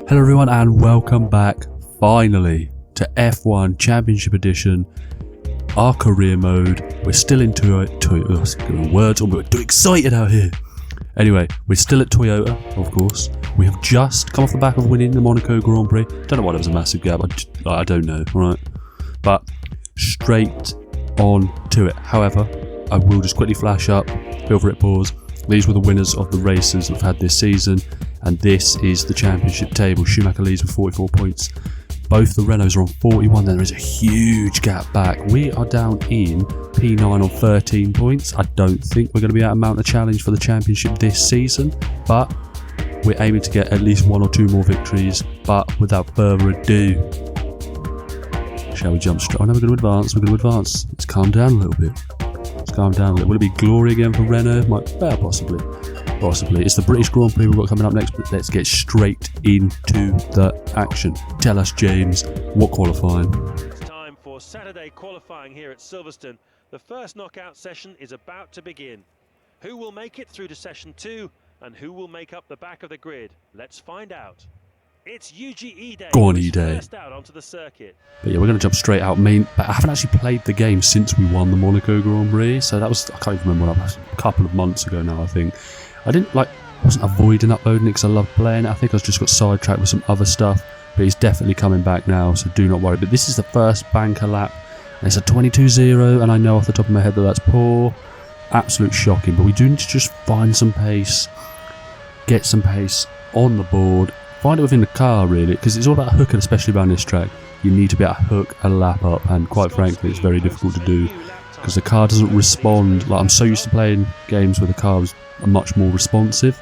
Hello everyone and welcome back finally to F1 Championship Edition, our career mode. We're still in Toyota, words, we're too excited out here. Anyway, we're still at Toyota, of course. We have just come off the back of winning the Monaco Grand Prix. Don't know why there was a massive gap, I don't know, alright? But straight on to it. However, I will just quickly flash up, feel free to pause. These were the winners of the races we've had this season, and this is the championship table. Schumacher leads with 44 points. Both the Renaults are on 41, then there is a huge gap back. We are down in P9 on 13 points. I don't think we're going to be able to mount a challenge for the championship this season, but we're aiming to get at least one or two more victories. But without further ado, shall we jump straight? Oh no, we're going to advance. Let's calm down a little bit. Will it be glory again for Renault? Possibly. It's the British Grand Prix we've got coming up next, but let's get straight into the action. Tell us, James, what qualifying? It's time for Saturday qualifying here at Silverstone. The first knockout session is about to begin. Who will make it through to session 2 and who will make up the back of the grid? Let's find out. It's UGE Day. Go on, E-Day. First out onto the circuit. But yeah, we're going to jump straight out. I haven't actually played the game since we won the Monaco Grand Prix, so that was, I can't even remember, a couple of months ago now, I think. I wasn't avoiding uploading it because I loved playing it. I think I just got sidetracked with some other stuff, but it's definitely coming back now, so do not worry. But this is the first banker lap, and it's a 22.0, and I know off the top of my head that that's poor. Absolute shocking, but we do need to just find some pace, get some pace on the board, find it within the car really, because it's all about hooking, especially around this track. You need to be able to hook a lap up, and quite frankly it's very difficult to do because the car doesn't respond. Like, I'm so used to playing games where the car was much more responsive.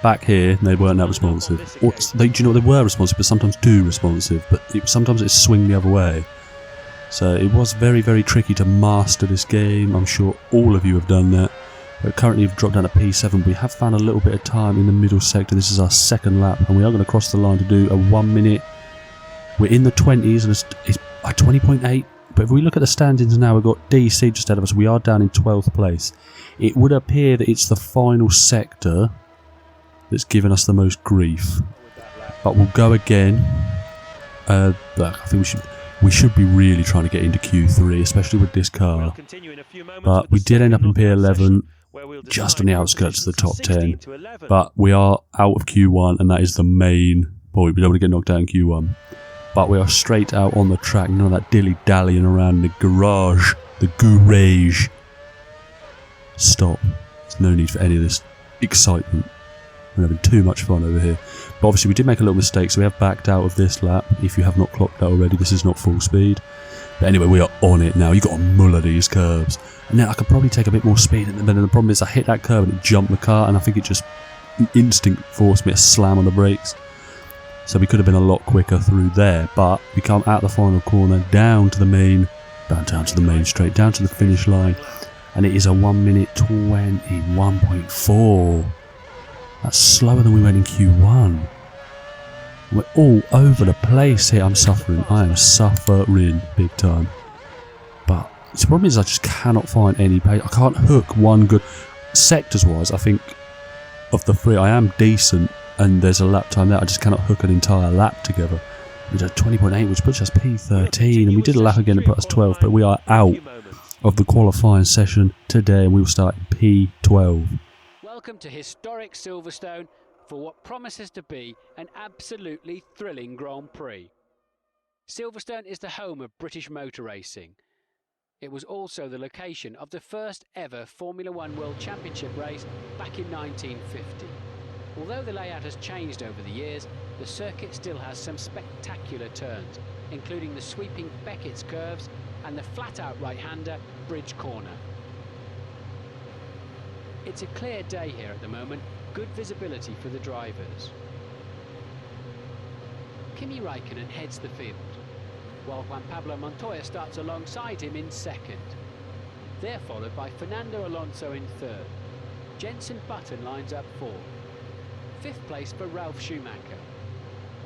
Back here they weren't that responsive, or they were responsive, but sometimes too responsive, but sometimes it swing the other way. So it was very, very tricky to master this game. I'm sure all of you have done that. But currently we've dropped down to P7. We have found a little bit of time in the middle sector. This is our second lap, and we are going to cross the line to do a 1 minute. We're in the 20s, and it's 20.8. But if we look at the standings now, we've got DC just ahead of us. We are down in 12th place. It would appear that it's the final sector that's given us the most grief. But we'll go again. I think we should be really trying to get into Q3, especially with this car. But we did end up in P11, just on the outskirts of the top 10. But we are out of Q1, and that is the main point. We don't want to get knocked out in Q1. But we are straight out on the track. None of that dilly-dallying around the garage. The garage. Stop. There's no need for any of this excitement. We're having too much fun over here. But obviously we did make a little mistake, so we have backed out of this lap. If you have not clocked that already, this is not full speed. But anyway, we are on it now. You've got to muller these curves. And then I could probably take a bit more speed, but then the problem is I hit that curve and it jumped the car, and I think it just instinct forced me to slam on the brakes. So we could have been a lot quicker through there, but we come out the final corner, down to the main, straight down to the finish line, and it is a 1 minute 21.4. That's slower than we went in Q1. We're all over the place here. I'm suffering. I am suffering big time. But the problem is I just cannot find any pace. I can't hook one good... Sectors-wise, I think of the three, I am decent, and there's a lap time there. I just cannot hook an entire lap together. We did 20.8, which puts us P13, and we did a lap again to put us 12, but we are out of the qualifying session today, and we will start in P12. Welcome to historic Silverstone for what promises to be an absolutely thrilling Grand Prix. Silverstone is the home of British motor racing. It was also the location of the first ever Formula One World Championship race back in 1950. Although the layout has changed over the years, the circuit still has some spectacular turns, including the sweeping Beckett's curves and the flat-out right-hander Bridge Corner. It's a clear day here at the moment, good visibility for the drivers. Kimi Raikkonen heads the field, while Juan Pablo Montoya starts alongside him in second. They're followed by Fernando Alonso in third. Jenson Button lines up fourth. Fifth place for Ralf Schumacher.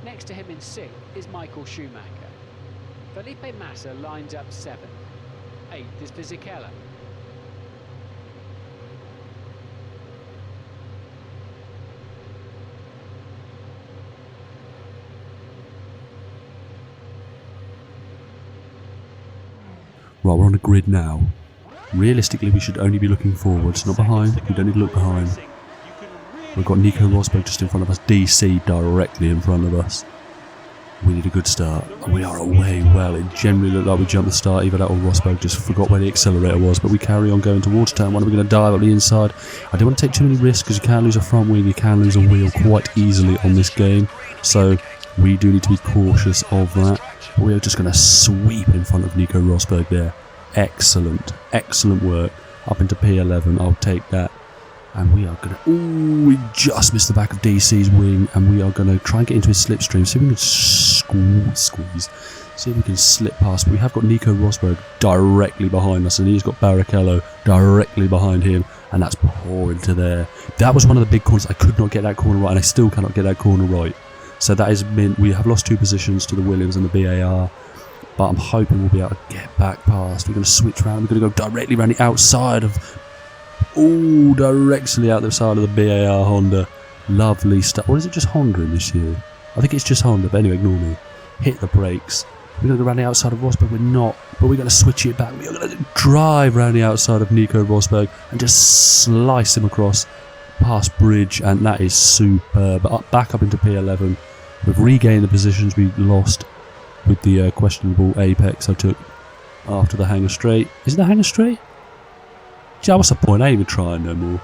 Next to him in sixth is Michael Schumacher. Felipe Massa lines up seventh. Eighth is Fisichella. Right, we're on the grid now. Realistically, we should only be looking forwards, not behind. We don't need to look behind. We've got Nico Rosberg just in front of us, DC directly in front of us. We need a good start. We are away well. It generally looked like we jumped the start. Either that or Rosberg just forgot where the accelerator was. But we carry on going towards turn one. We're going to dive up the inside. I don't want to take too many risks because you can lose a front wing. You can lose a wheel quite easily on this game. So we do need to be cautious of that. But we are just going to sweep in front of Nico Rosberg there. Excellent. Excellent work. Up into P11. I'll take that. And we are going to... Ooh, we just missed the back of DC's wing. And we are going to try and get into his slipstream. See if we can squeeze. See if we can slip past. But we have got Nico Rosberg directly behind us. And he's got Barrichello directly behind him. And that's pouring to there. That was one of the big corners. I could not get that corner right. And I still cannot get that corner right. So that has meant we have lost 2 positions to the Williams and the BAR. But I'm hoping we'll be able to get back past. We're going to switch around. We're going to go directly around the outside of... Ooh, directly out the side of the BAR Honda. Lovely stuff. Or is it just Honda in this year? I think it's just Honda, but anyway, ignore me. Hit the brakes. We're going to go around the outside of Rosberg. We're not. But we're going to switch it back. We're going to drive around the outside of Nico Rosberg and just slice him across past bridge. And that is superb. Back up into P11. We've regained the positions we lost with the questionable apex I took after the hangar straight. Is it the hangar straight? Yeah, what's the point? I ain't even trying no more.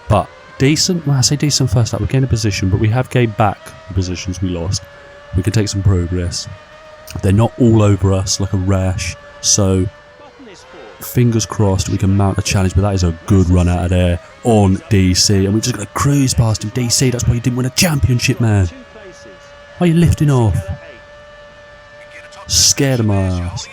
But decent. Well, I say decent first up. We gained a position, but we have gained back the positions we lost. We can take some progress. They're not all over us like a rash. So, fingers crossed we can mount a challenge. But that is a good run out of there on DC. And we're just going to cruise past him. DC, that's why you didn't win a championship, man. Why are you lifting off? Scared of my ass.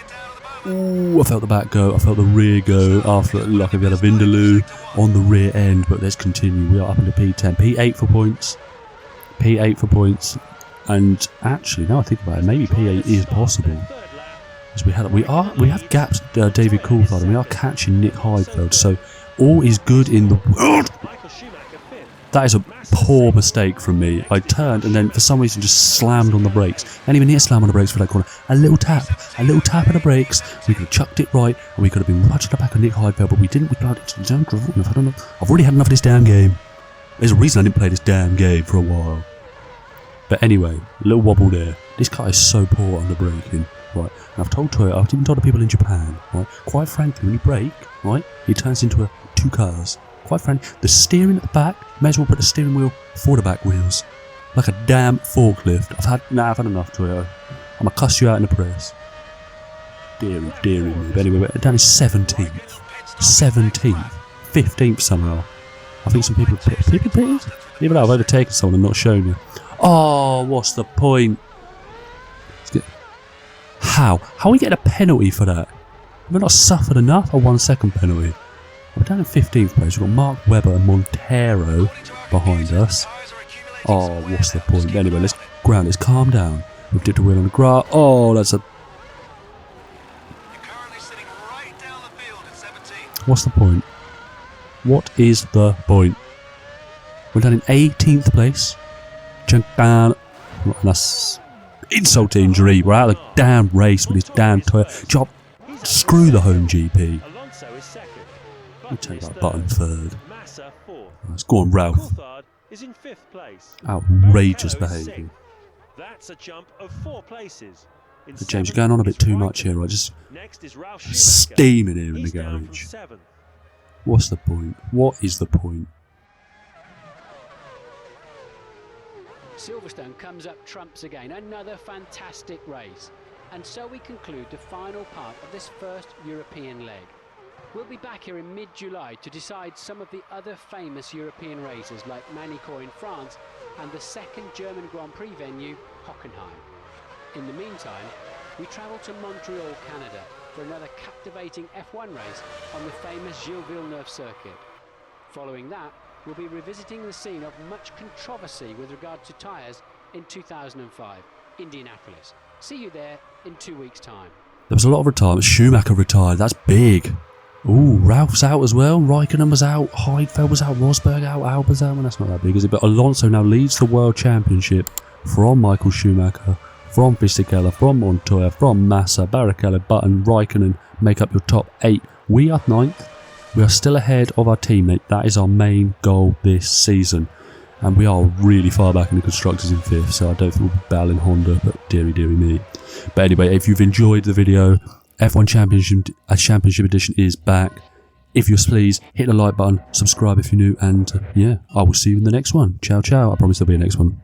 Ooh, I felt the back go, I felt the rear go after, like we had a Vindaloo on the rear end, but let's continue. We are up into P10, P8 for points, P8 for points, and actually, now I think about it, maybe P8 is possible. As we have gapped David Coulthard, and we are catching Nick Heidfeld, so all is good in the world. That is a poor mistake from me. I turned and then for some reason just slammed on the brakes. And even here slam on the brakes for that corner. A little tap on the brakes. We could have chucked it right and we could have been right to the back of Nick Heidfeld, but we didn't. We allowed it to don't enough. I don't know. I've already had enough of this damn game. There's a reason I didn't play this damn game for a while. But anyway, a little wobble there. This car is so poor under braking. Right. And I've told Toyota, I've even told the people in Japan, right? Quite frankly, when you brake, right, it turns into 2 cars. Quite frankly, the steering at the back, may as well put the steering wheel for the back wheels. Like a damn forklift. I've had enough, Toyota. I'm gonna cuss you out in the press. Deary me. But anyway, we're down in 17th. 17th. 15th somehow. I think some people pitted? Even though I've overtaken someone and not shown you. Oh, what's the point? How? How are we getting a penalty for that? Have we not suffered enough? A 1 second penalty. We're down in 15th place. We've got Mark Webber and Montero behind us. Oh, what's the point? Anyway, let's ground. Let's calm down. We've dipped a wheel on the grass. Oh, that's a... What's the point? What is the point? We're down in 18th place. Jump down. And that's insult to injury. We're out of the damn race with this damn Toyota. Job. Screw the home GP. I'll take that button third. Let's go on, Ralph. Outrageous behaviour. That's a jump of 4 places. But James, you're going on a bit too much here. I just steaming here in the garage. What's the point? What is the point? Silverstone comes up trumps again. Another fantastic race. And so we conclude the final part of this first European leg. We'll be back here in mid-July to decide some of the other famous European races like Manicourt in France and the second German Grand Prix venue, Hockenheim. In the meantime, we travel to Montreal, Canada for another captivating F1 race on the famous Gilles Villeneuve circuit. Following that, we'll be revisiting the scene of much controversy with regard to tyres in 2005, Indianapolis. See you there in 2 weeks' time. There was a lot of retirement. Schumacher retired. That's big. Ooh, Ralph's out as well. Raikkonen was out. Heidfeld was out. Rosberg out. Alba's out. Well, that's not that big, is it? But Alonso now leads the World Championship from Michael Schumacher from Fisichella, from Montoya, from Massa, Barrichello, Button, Raikkonen make up your top 8. We are 9th. We are still ahead of our teammate. That is our main goal this season. And we are really far back in the constructors in 5th, so I don't think we'll be battling Honda, but dearie me. But anyway, if you've enjoyed the video, F1 Championship Edition is back. If you're pleased, hit the like button, subscribe if you're new, and yeah, I will see you in the next one. Ciao, ciao. I promise there'll be a next one.